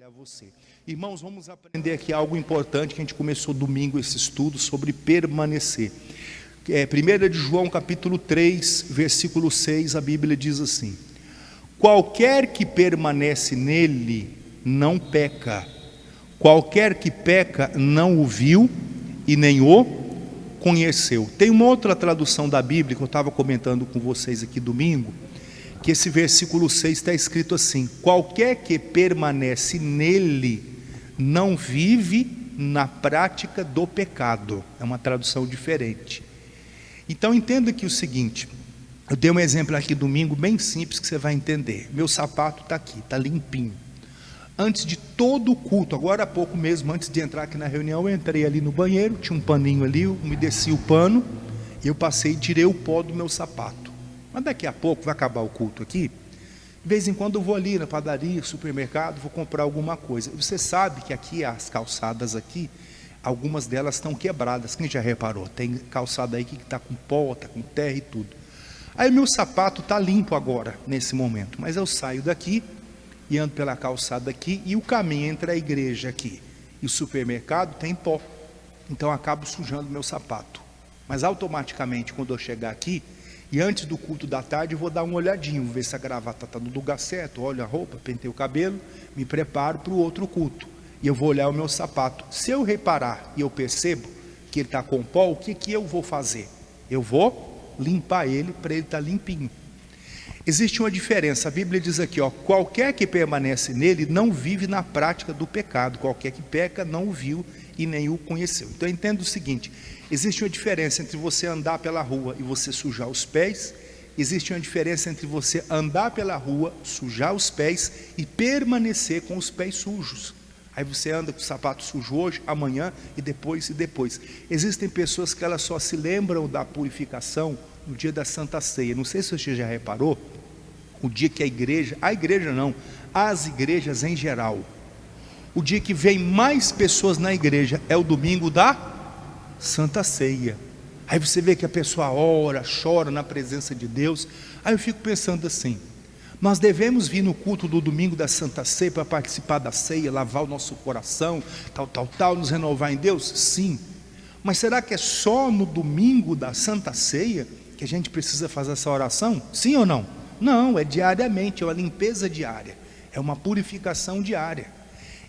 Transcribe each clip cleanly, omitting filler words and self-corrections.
a você. Irmãos, vamos aprender aqui algo importante que a gente começou domingo esse estudo sobre permanecer. 1 de João capítulo 3, versículo 6, a Bíblia diz assim: qualquer que permanece nele não peca, qualquer que peca não o viu e nem o conheceu. Tem uma outra tradução da Bíblia que eu estava comentando com vocês aqui domingo, que esse versículo 6 está escrito assim: qualquer que permanece nele não vive na prática do pecado. É uma tradução diferente. Então entenda aqui o seguinte, eu dei um exemplo aqui domingo bem simples que você vai entender. Meu sapato está aqui, está limpinho. Antes de todo o culto, agora há pouco mesmo, antes de entrar aqui na reunião, eu entrei ali no banheiro, tinha um paninho ali, eu umedeci o pano, e eu passei e tirei o pó do meu sapato. Mas daqui a pouco vai acabar o culto aqui, de vez em quando eu vou ali na padaria, supermercado, vou comprar alguma coisa. Você sabe que aqui as calçadas aqui, algumas delas estão quebradas. Quem já reparou? Tem calçada aí que está com pó, está com terra e tudo. Aí o meu sapato está limpo agora, nesse momento, mas eu saio daqui e ando pela calçada aqui, e o caminho entre a igreja aqui e o supermercado tem pó, então eu acabo sujando meu sapato. Mas automaticamente quando eu chegar aqui, e antes do culto da tarde, eu vou dar uma olhadinha, ver se a gravata está no lugar certo, olho a roupa, pentei o cabelo, me preparo para o outro culto, e eu vou olhar o meu sapato. Se eu reparar e eu percebo que ele está com pó, o que eu vou fazer? Eu vou limpar ele para ele estar limpinho. Existe uma diferença, a Bíblia diz aqui, qualquer que permanece nele não vive na prática do pecado, qualquer que peca não o viu e nem o conheceu. Então entenda o seguinte, existe uma diferença entre você andar pela rua e você sujar os pés, existe uma diferença entre você andar pela rua, sujar os pés e permanecer com os pés sujos. Aí você anda com o sapato sujo hoje, amanhã e depois. Existem pessoas que elas só se lembram da purificação no dia da Santa Ceia. Não sei se você já reparou, o dia que as igrejas em geral, o dia que vem mais pessoas na igreja é o domingo da Santa Ceia. Aí você vê que a pessoa ora, chora na presença de Deus. Aí eu fico pensando assim, nós devemos vir no culto do domingo da Santa Ceia para participar da ceia, lavar o nosso coração, nos renovar em Deus? Sim. Mas será que é só no domingo da Santa Ceia que a gente precisa fazer essa oração? Sim ou não? Não, é diariamente, é uma limpeza diária, é uma purificação diária.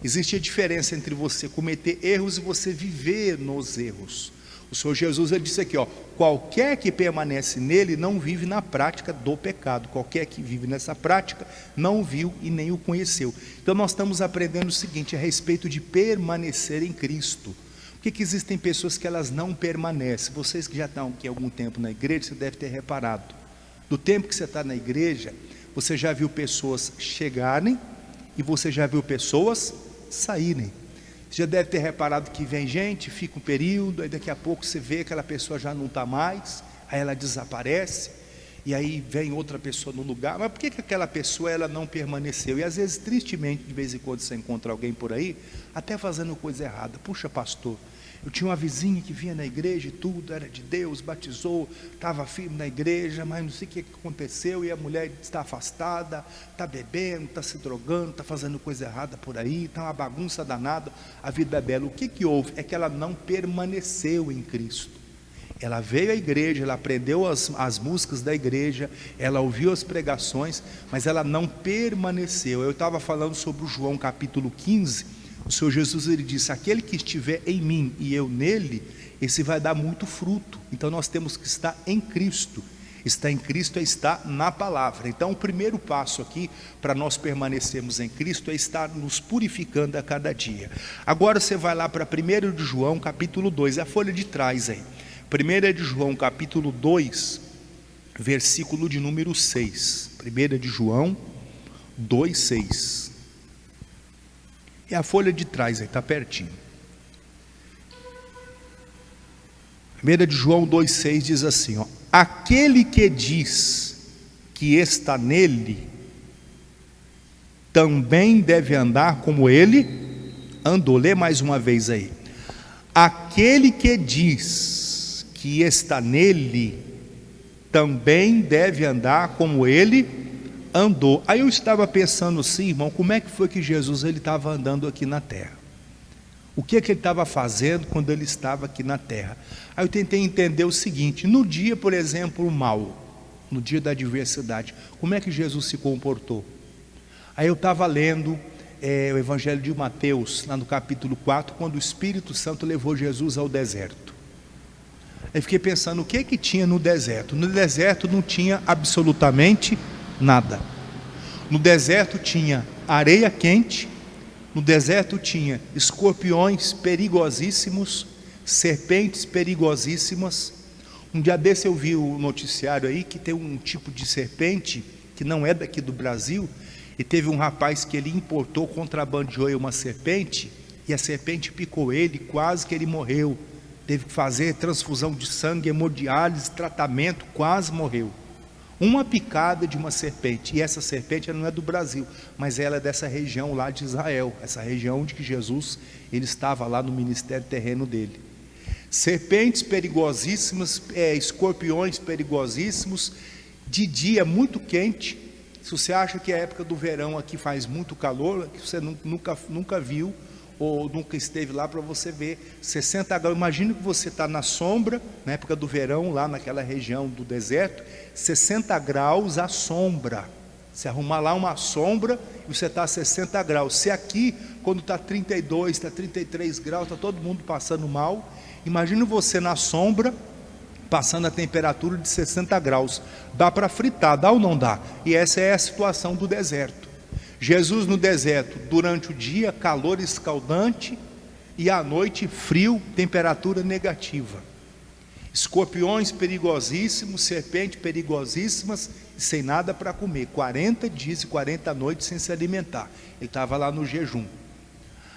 Existe a diferença entre você cometer erros e você viver nos erros. O Senhor Jesus ele disse aqui, qualquer que permanece nele não vive na prática do pecado, qualquer que vive nessa prática não o viu e nem o conheceu. Então nós estamos aprendendo o seguinte a respeito de permanecer em Cristo. Por que existem pessoas que elas não permanecem? Vocês que já estão aqui há algum tempo na igreja, você deve ter reparado, do tempo que você está na igreja, você já viu pessoas chegarem e você já viu pessoas saírem. Você já deve ter reparado que vem gente, fica um período, aí daqui a pouco você vê que aquela pessoa já não está mais, aí ela desaparece, e aí vem outra pessoa no lugar. Mas por que aquela pessoa ela não permaneceu? E às vezes, tristemente, de vez em quando você encontra alguém por aí, até fazendo coisa errada. Puxa, pastor, eu tinha uma vizinha que vinha na igreja e tudo, era de Deus, batizou, estava firme na igreja, mas não sei o que aconteceu, e a mulher está afastada, está bebendo, está se drogando, está fazendo coisa errada por aí, está uma bagunça danada, a vida é bela. O que houve? É que ela não permaneceu em Cristo. Ela veio à igreja, ela aprendeu as músicas da igreja, ela ouviu as pregações, mas ela não permaneceu. Eu estava falando sobre o João capítulo 15, o Senhor Jesus ele disse, aquele que estiver em mim e eu nele, esse vai dar muito fruto. Então nós temos que estar em Cristo. Estar em Cristo é estar na palavra. Então o primeiro passo aqui para nós permanecermos em Cristo é estar nos purificando a cada dia. Agora você vai lá para 1 de João capítulo 2, é a folha de trás aí. 1 de João capítulo 2, versículo de número 6. 1 de João 2, 6. É a folha de trás aí, está pertinho. 1 de João 2, 6 diz assim, aquele que diz que está nele, também deve andar como ele andou. Lê mais uma vez aí. Aquele que diz que está nele, também deve andar como ele andou. Aí eu estava pensando assim, irmão, como é que foi que Jesus ele estava andando aqui na terra? O que ele estava fazendo quando ele estava aqui na terra? Aí eu tentei entender o seguinte: no dia, por exemplo, mal, no dia da adversidade, como é que Jesus se comportou? Aí eu estava lendo o Evangelho de Mateus, lá no capítulo 4, quando o Espírito Santo levou Jesus ao deserto. Aí fiquei pensando, o que tinha no deserto? No deserto não tinha absolutamente nada. No deserto tinha areia quente, no deserto tinha escorpiões perigosíssimos, serpentes perigosíssimas. Um dia desse eu vi o noticiário aí que tem um tipo de serpente que não é daqui do Brasil, e teve um rapaz que ele importou, contrabandeou uma serpente, e a serpente picou ele, quase que ele morreu. Teve que fazer transfusão de sangue, hemodiálise, tratamento, quase morreu. Uma picada de uma serpente, e essa serpente ela não é do Brasil, mas ela é dessa região lá de Israel, essa região onde que Jesus ele estava lá no ministério terreno dele. Serpentes perigosíssimas, escorpiões perigosíssimos, de dia muito quente. Se você acha que a época do verão aqui faz muito calor, que você nunca viu ou nunca esteve lá, para você ver 60 graus, imagina que você está na sombra, na época do verão, lá naquela região do deserto, 60 graus à sombra, se arrumar lá uma sombra, e você está a 60 graus, se aqui, quando está 32, está 33 graus, está todo mundo passando mal, imagina você na sombra, passando a temperatura de 60 graus, dá para fritar, dá ou não dá? E essa é a situação do deserto. Jesus no deserto, durante o dia, calor escaldante, e à noite, frio, temperatura negativa. Escorpiões perigosíssimos, serpentes perigosíssimas, e sem nada para comer, 40 dias e 40 noites sem se alimentar. Ele estava lá no jejum.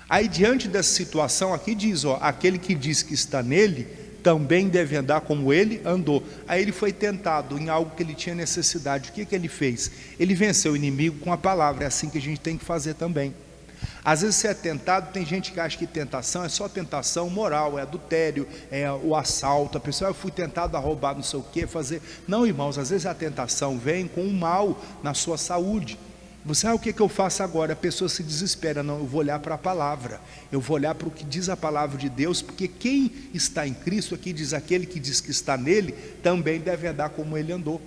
Aí diante dessa situação aqui diz, aquele que diz que está nele, também deve andar como ele andou. Aí ele foi tentado em algo que ele tinha necessidade. O que ele fez? Ele venceu o inimigo com a palavra. É assim que a gente tem que fazer também. Às vezes você é tentado, tem gente que acha que tentação é só tentação moral, é adultério, é o assalto. A pessoa, eu fui tentado a roubar não sei o que, fazer. Não, irmãos, às vezes a tentação vem com um mal na sua saúde. Você, o que eu faço agora? A pessoa se desespera. Não, eu vou olhar para a palavra, eu vou olhar para o que diz a palavra de Deus, porque quem está em Cristo, aqui diz, aquele que diz que está nele, também deve andar como ele andou.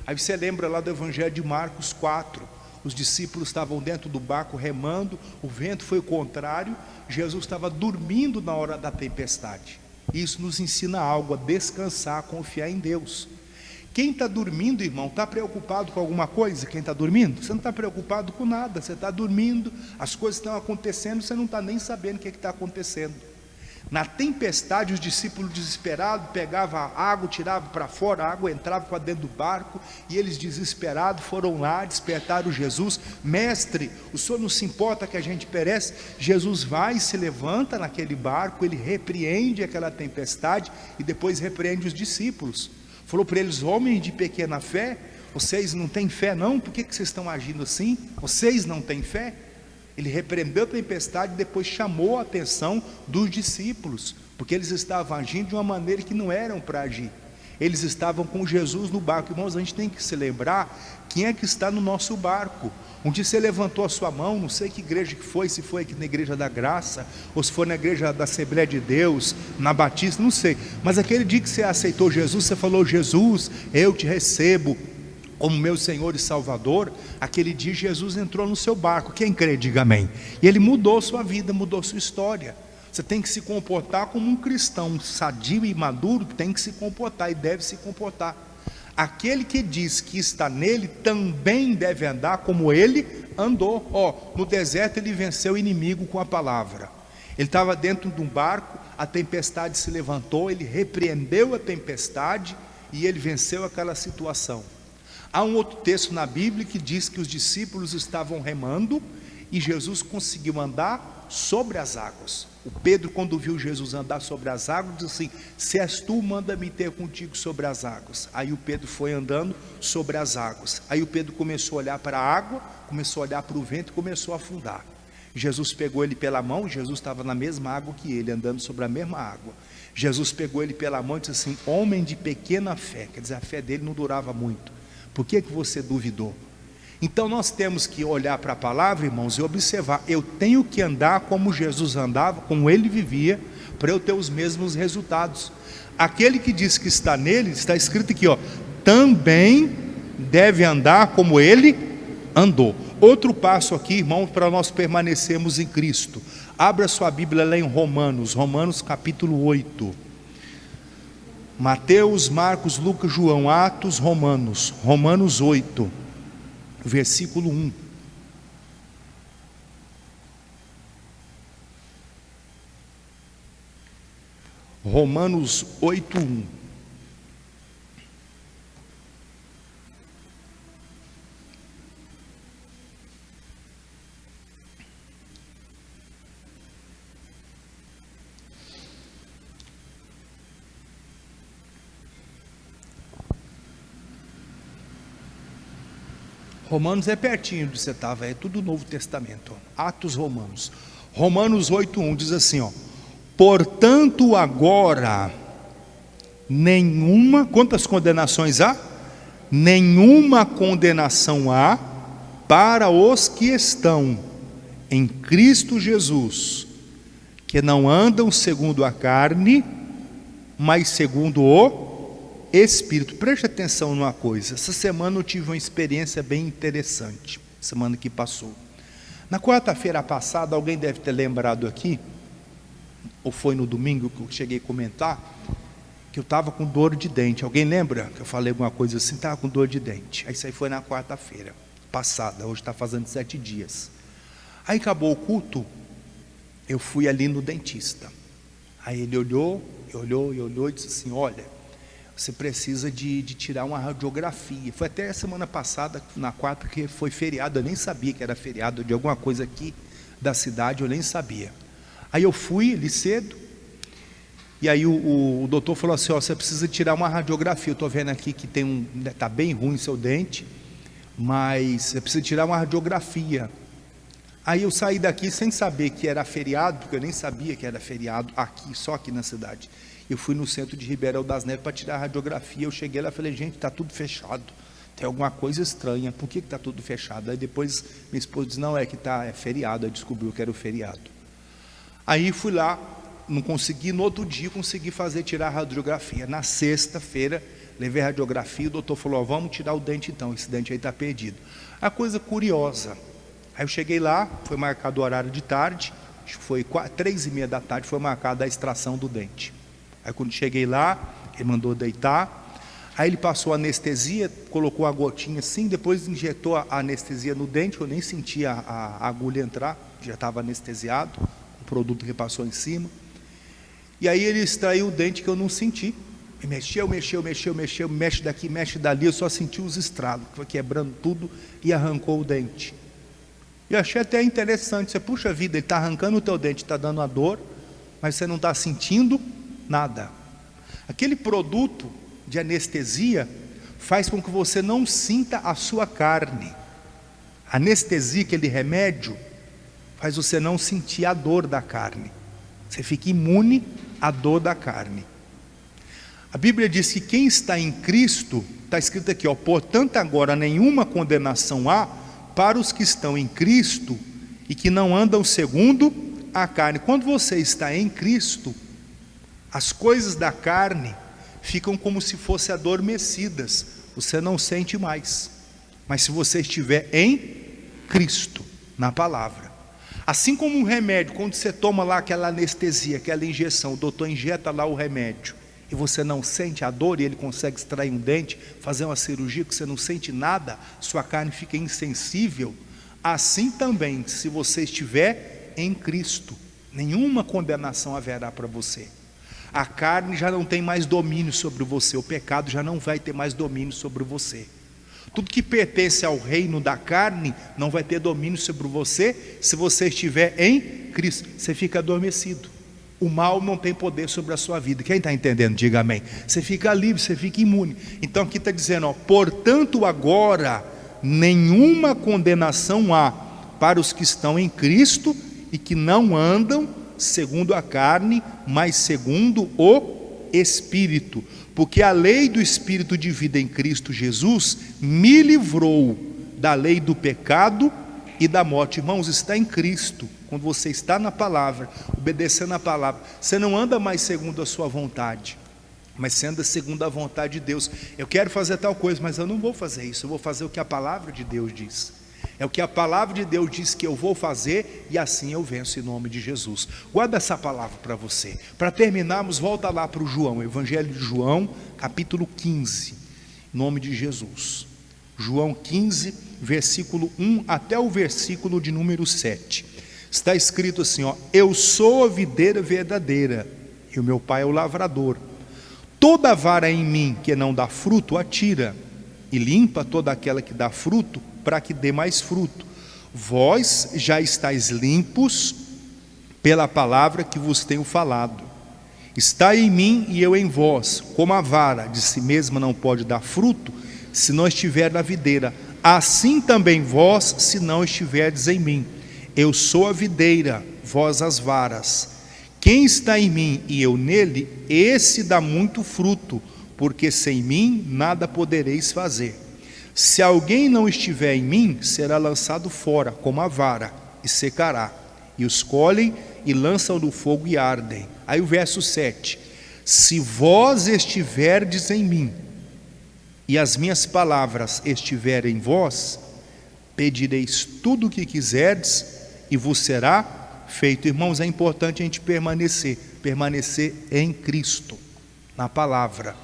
Aí você lembra lá do Evangelho de Marcos 4, os discípulos estavam dentro do barco remando, o vento foi contrário, Jesus estava dormindo na hora da tempestade. Isso nos ensina algo, a descansar, a confiar em Deus. Quem está dormindo, irmão, está preocupado com alguma coisa? Quem está dormindo? Você não está preocupado com nada, você está dormindo, as coisas estão acontecendo, você não está nem sabendo o que está acontecendo. Na tempestade, os discípulos desesperados pegavam a água, tiravam para fora, a água entrava para dentro do barco, e eles desesperados foram lá, despertaram Jesus. Mestre, o senhor não se importa que a gente perece? Jesus vai e se levanta naquele barco, ele repreende aquela tempestade, e depois repreende os discípulos. Falou para eles, homens de pequena fé, vocês não têm fé não? Por que vocês estão agindo assim? Vocês não têm fé? Ele repreendeu a tempestade e depois chamou a atenção dos discípulos, porque eles estavam agindo de uma maneira que não eram para agir. Eles estavam com Jesus no barco. Irmãos, a gente tem que se lembrar quem é que está no nosso barco. Um dia você levantou a sua mão, não sei que igreja que foi, se foi aqui na Igreja da Graça, ou se foi na Igreja da Assembleia de Deus, na Batista, não sei. Mas aquele dia que você aceitou Jesus, você falou, Jesus, eu te recebo como meu Senhor e Salvador. Aquele dia Jesus entrou no seu barco. Quem crê, diga amém. E ele mudou sua vida, mudou sua história. Você tem que se comportar como um cristão sadio e maduro, tem que se comportar e deve se comportar. Aquele que diz que está nele também deve andar como ele andou. No deserto ele venceu o inimigo com a palavra. Ele estava dentro de um barco, a tempestade se levantou, ele repreendeu a tempestade e ele venceu aquela situação. Há um outro texto na Bíblia que diz que os discípulos estavam remando e Jesus conseguiu andar sobre as águas. O Pedro, quando viu Jesus andar sobre as águas, disse assim, se és tu, manda-me ter contigo sobre as águas. Aí o Pedro foi andando sobre as águas. Aí o Pedro começou a olhar para a água, começou a olhar para o vento e começou a afundar. Jesus pegou ele pela mão, Jesus estava na mesma água que ele, andando sobre a mesma água. Jesus pegou ele pela mão e disse assim, homem de pequena fé. Quer dizer, a fé dele não durava muito. Por que você duvidou? Então nós temos que olhar para a palavra, irmãos, e observar, eu tenho que andar como Jesus andava, como ele vivia, para eu ter os mesmos resultados. Aquele que diz que está nele, está escrito aqui, também deve andar como ele andou. Outro passo aqui, irmãos, para nós permanecermos em Cristo. Abra sua Bíblia lá em Romanos capítulo 8. Mateus, Marcos, Lucas, João, Atos, Romanos 8, versículo 1. Romanos 8, 1. Romanos é pertinho de você estava, é tudo Novo Testamento. Atos, Romanos 8:1 diz assim, portanto agora quantas condenações há? Nenhuma condenação há para os que estão em Cristo Jesus, que não andam segundo a carne, mas segundo o Espírito. Preste atenção numa coisa. Essa semana eu tive uma experiência bem interessante, semana que passou. Na quarta-feira passada, alguém deve ter lembrado aqui, ou foi no domingo que eu cheguei a comentar, que eu estava com dor de dente. Alguém lembra que eu falei alguma coisa assim? Estava com dor de dente. Aí isso aí foi na quarta-feira passada, hoje está fazendo 7 dias. Aí acabou o culto, eu fui ali no dentista. Aí ele olhou e disse assim, olha, você precisa de tirar uma radiografia. Foi até a semana passada, na quarta, que foi feriado, eu nem sabia que era feriado de alguma coisa aqui da cidade, eu nem sabia. Aí eu fui ali cedo, e aí o doutor falou assim, você precisa tirar uma radiografia, eu estou vendo aqui que está bem ruim seu dente, mas você precisa tirar uma radiografia. Aí eu saí daqui sem saber que era feriado, porque eu nem sabia que era feriado aqui, só aqui na cidade. Eu fui no centro de Ribeirão das Neves para tirar a radiografia. Eu cheguei lá e falei, gente, está tudo fechado, tem alguma coisa estranha, por que está tudo fechado? Aí depois minha esposa disse, não, é que é feriado. Aí descobriu que era o feriado. Aí fui lá, não consegui, no outro dia consegui tirar a radiografia. Na sexta-feira levei a radiografia, o doutor falou, vamos tirar o dente então, esse dente aí está perdido. A coisa curiosa, aí eu cheguei lá, foi marcado o horário de tarde, acho que foi 3:30 da tarde, foi marcada a extração do dente. Aí quando cheguei lá, ele mandou deitar, aí ele passou anestesia, colocou a gotinha assim, depois injetou a anestesia no dente, eu nem senti a agulha entrar, já estava anestesiado, o produto repassou em cima, e aí ele extraiu o dente que eu não senti, e mexeu, mexe daqui, mexe dali, eu só senti os estralos, foi quebrando tudo e arrancou o dente. E eu achei até interessante, você, puxa vida, ele está arrancando o teu dente, está dando a dor, mas você não está sentindo nada. Aquele produto de anestesia faz com que você não sinta a sua carne. A anestesia, aquele remédio, faz você não sentir a dor da carne. Você fica imune à dor da carne. A Bíblia diz que quem está em Cristo, está escrito aqui, portanto agora nenhuma condenação há para os que estão em Cristo e que não andam segundo a carne. Quando você está em Cristo, as coisas da carne ficam como se fossem adormecidas, você não sente mais. Mas se você estiver em Cristo, na palavra, assim como um remédio, quando você toma lá aquela anestesia, aquela injeção, o doutor injeta lá o remédio, e você não sente a dor, e ele consegue extrair um dente, fazer uma cirurgia que você não sente nada, sua carne fica insensível. Assim também, se você estiver em Cristo, nenhuma condenação haverá para você. A carne já não tem mais domínio sobre você, o pecado já não vai ter mais domínio sobre você. Tudo que pertence ao reino da carne não vai ter domínio sobre você. Se você estiver em Cristo, você fica adormecido. O mal não tem poder sobre a sua vida. Quem está entendendo, diga amém. Você fica livre, você fica imune. Então aqui está dizendo, portanto agora nenhuma condenação há para os que estão em Cristo e que não andam segundo a carne, mas segundo o Espírito, porque a lei do Espírito de vida em Cristo Jesus me livrou da lei do pecado e da morte. Irmãos, está em Cristo. Quando você está na palavra, obedecendo a palavra, você não anda mais segundo a sua vontade, mas você anda segundo a vontade de Deus. Eu quero fazer tal coisa, mas eu não vou fazer isso, eu vou fazer o que a palavra de Deus diz. É o que a palavra de Deus diz que eu vou fazer, e assim eu venço em nome de Jesus. Guarda essa palavra para você. Para terminarmos, volta lá para o João, Evangelho de João, capítulo 15, em nome de Jesus. João 15, versículo 1 até o versículo de número 7. Está escrito assim, ó: eu sou a videira verdadeira, e o meu pai é o lavrador. Toda vara em mim que não dá fruto, atira, e limpa toda aquela que dá fruto, para que dê mais fruto. Vós já estáis limpos pela palavra que vos tenho falado. Está em mim e eu em vós. Como a vara de si mesma não pode dar fruto, se não estiver na videira, assim também vós, se não estiverdes em mim. Eu sou a videira, vós as varas. Quem está em mim e eu nele, esse dá muito fruto, porque sem mim nada podereis fazer. Se alguém não estiver em mim, será lançado fora, como a vara, e secará. E os colhem e lançam no fogo e ardem. Aí o verso 7. Se vós estiverdes em mim, e as minhas palavras estiverem em vós, pedireis tudo o que quiserdes, e vos será feito. Irmãos, é importante a gente permanecer em Cristo, na palavra.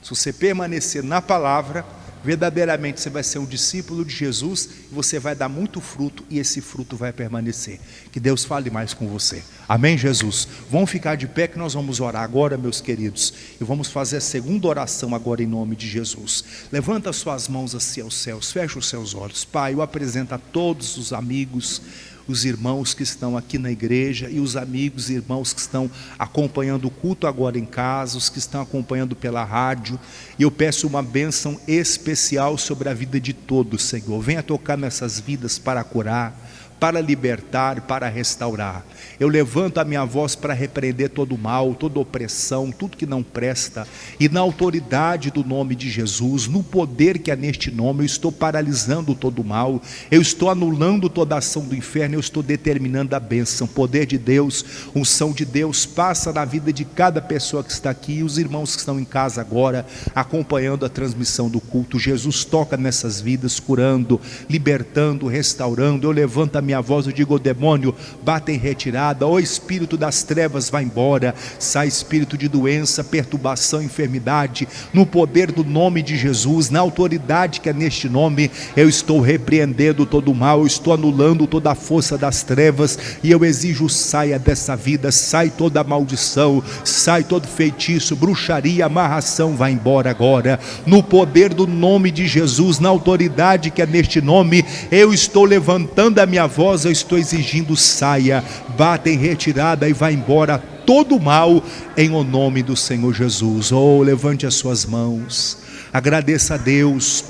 Se você permanecer na palavra, verdadeiramente você vai ser um discípulo de Jesus, e você vai dar muito fruto, e esse fruto vai permanecer. Que Deus fale mais com você. Amém, Jesus? Vamos ficar de pé que nós vamos orar agora, meus queridos, e vamos fazer a segunda oração agora em nome de Jesus. Levanta suas mãos assim aos céus, fecha os seus olhos. Pai, eu apresento a todos os amigos, os irmãos que estão aqui na igreja, e os amigos e irmãos que estão acompanhando o culto agora em casa, os que estão acompanhando pela rádio, e eu peço uma bênção especial sobre a vida de todos, Senhor. Venha tocar nessas vidas para curar, para libertar, para restaurar. Eu levanto a minha voz para repreender todo mal, toda opressão, tudo que não presta, e na autoridade do nome de Jesus, no poder que é neste nome, eu estou paralisando todo mal, eu estou anulando toda a ação do inferno, eu estou determinando a bênção. Poder de Deus, unção de Deus, passa na vida de cada pessoa que está aqui, e os irmãos que estão em casa agora, acompanhando a transmissão do culto. Jesus toca nessas vidas, curando, libertando, restaurando. Eu levanto a minha voz, eu digo: o demônio, bata em retirada, o espírito das trevas vai embora, sai espírito de doença, perturbação, enfermidade, no poder do nome de Jesus, na autoridade que é neste nome, eu estou repreendendo todo o mal, eu estou anulando toda a força das trevas, e eu exijo: saia dessa vida, sai toda a maldição, sai todo feitiço, bruxaria, amarração, vai embora agora, no poder do nome de Jesus, na autoridade que é neste nome, eu estou levantando a minha voz, eu estou exigindo: saia, bata em retirada e vai embora todo mal, em o nome do Senhor Jesus. Oh, levante as suas mãos, agradeça a Deus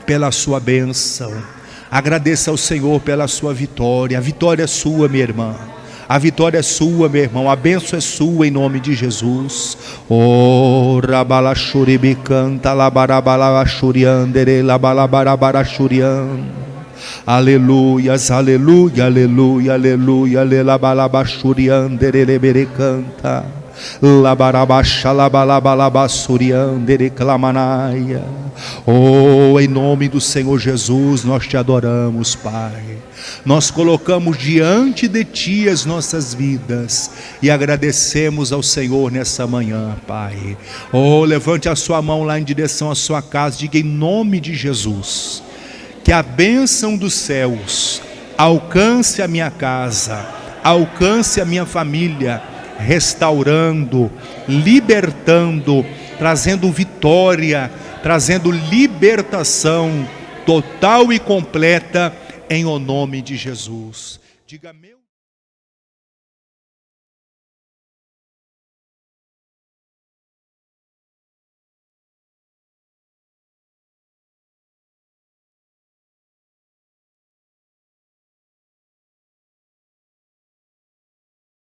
pela sua bênção, agradeça ao Senhor pela sua vitória. A vitória é sua, minha irmã, a vitória é sua, meu irmão, a bênção é sua em nome de Jesus. Oh, rabalachuribicanta, labarabalachuriandere, labalabarabaraxurian. Aleluias, aleluia, aleluia, aleluia, alelabalabachuriandereberecanta, labarabaxa, labalabalabasuriandereclamanaia. Oh, em nome do Senhor Jesus, nós te adoramos, Pai. Nós colocamos diante de Ti as nossas vidas e agradecemos ao Senhor nessa manhã, Pai. Oh, levante a sua mão lá em direção à sua casa, diga: em nome de Jesus, que a bênção dos céus alcance a minha casa, alcance a minha família, restaurando, libertando, trazendo vitória, trazendo libertação total e completa, em o nome de Jesus. Diga: meu